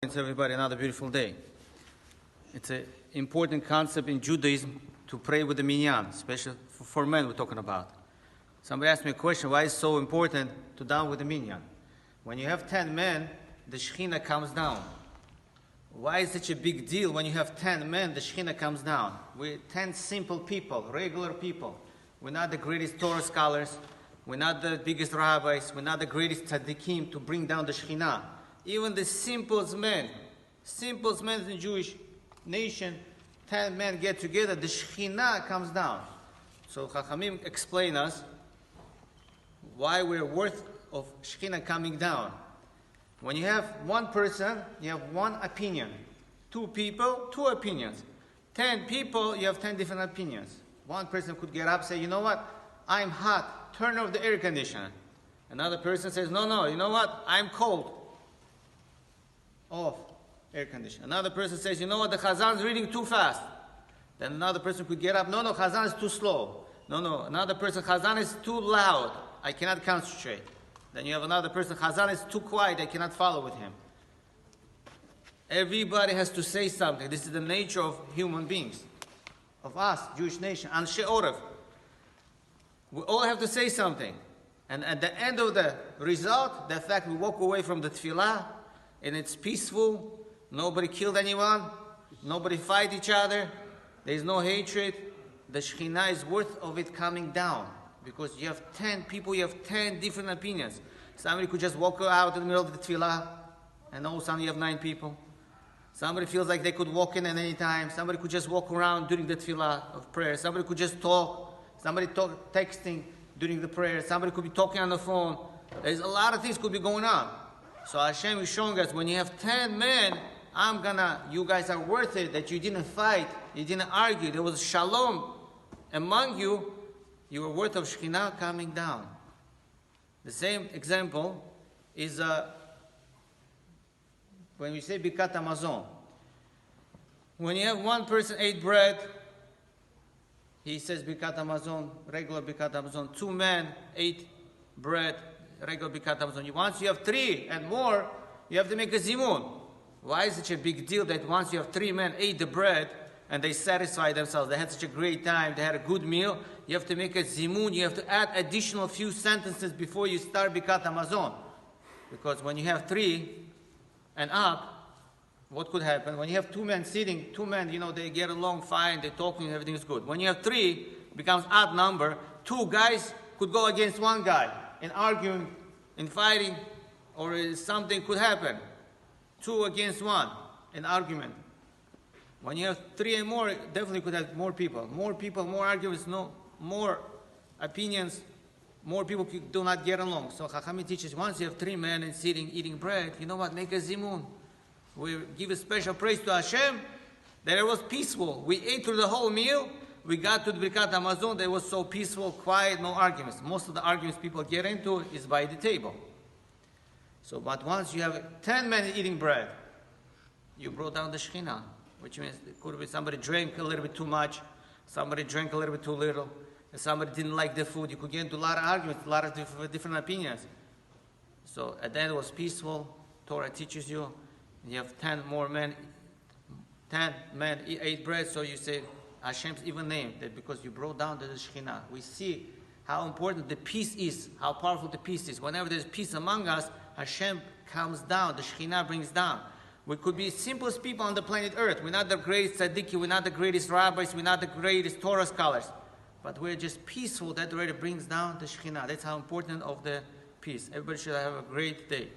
Greetings everybody, another beautiful day. It's an important concept in Judaism to pray with the minyan, especially for men we're talking about. Somebody asked me a question, why is it so important to down with the minyan? When you have 10 men, the Shehina comes down. Why is it such a big deal when you have 10 men, the Shehina comes down? We're 10 simple people, regular people. We're not the greatest Torah scholars. We're not the biggest rabbis. We're not the greatest tzaddikim to bring down the Shekhinah. Even the simplest men in the Jewish nation, 10 men get together, the Shekhinah comes down. So Chachamim explain us why we're worth of Shekhinah coming down. When you have one person, you have one opinion. 2 people, 2 opinions. 10 people, you have 10 different opinions. One person could get up and say, you know what, I'm hot, turn off the air conditioner. Another person says, no, you know what, I'm cold. Off air conditioner. Another person says, you know what, the Chazan is reading too fast. Then another person could get up, no, Chazan is too slow. No, another person, Chazan is too loud, I cannot concentrate. Then you have another person, Chazan is too quiet, I cannot follow with him. Everybody has to say something. This is the nature of human beings, of us, Jewish nation, Anshe Oref. We all have to say something. And at the end of the result, the fact we walk away from the tefillah, and it's peaceful, nobody killed anyone, nobody fight each other, there is no hatred, the Shekhinah is worth of it coming down. Because you have 10 people, you have 10 different opinions. Somebody could just walk out in the middle of the tefillah, and all of a sudden you have 9 people. Somebody feels like they could walk in at any time. Somebody could just walk around during the tefillah of prayer. Somebody could just talk. Somebody texting during the prayer. Somebody could be talking on the phone. There's a lot of things could be going on. So Hashem is showing us, when you have 10 men, you guys are worth it, that you didn't fight, you didn't argue. There was shalom among you. You were worth of Shekhinah coming down. The same example is when we say Birkat Hamazon. When you have one person ate bread, he says Birkat Hamazon, regular Birkat Hamazon. 2 men ate bread, regular Birkat Hamazon. Once you have 3 and more, you have to make a zimun. Why is it such a big deal that once you have 3 men ate the bread and they satisfied themselves, they had such a great time, they had a good meal, you have to make a zimun, you have to add additional few sentences before you start Birkat Hamazon. Because when you have 3 and up, what could happen? When you have 2 men sitting, 2 men, they get along fine, they're talking, everything is good. When you have 3, it becomes odd number. 2 guys could go against 1 guy in arguing, in fighting, or something could happen. 2 against 1 in argument. When you have 3 and more, definitely could have more people. More people, more arguments, more opinions, more people do not get along. So Chachamim teaches, once you have 3 men and sitting, eating bread, you know what, make a zimun. We give a special praise to Hashem that it was peaceful. We ate through the whole meal. We got to the Birkat Hamazon, that was so peaceful, quiet, no arguments. Most of the arguments people get into is by the table. So, but once you have 10 men eating bread, you brought down the Shekhinah, which means it could be somebody drank a little bit too much, somebody drank a little bit too little, and somebody didn't like the food. You could get into a lot of arguments, a lot of different opinions. So at the end it was peaceful. Torah teaches you. You have 10 men ate bread, so you say Hashem's even name, that because you brought down the Shekhinah. We see how important the peace is, how powerful the peace is. Whenever there's peace among us, Hashem comes down, the Shekhinah brings down. We could be the simplest people on the planet Earth. We're not the greatest tzaddikim, we're not the greatest rabbis, we're not the greatest Torah scholars. But we're just peaceful, that already brings down the Shekhinah. That's how important of the peace. Everybody should have a great day.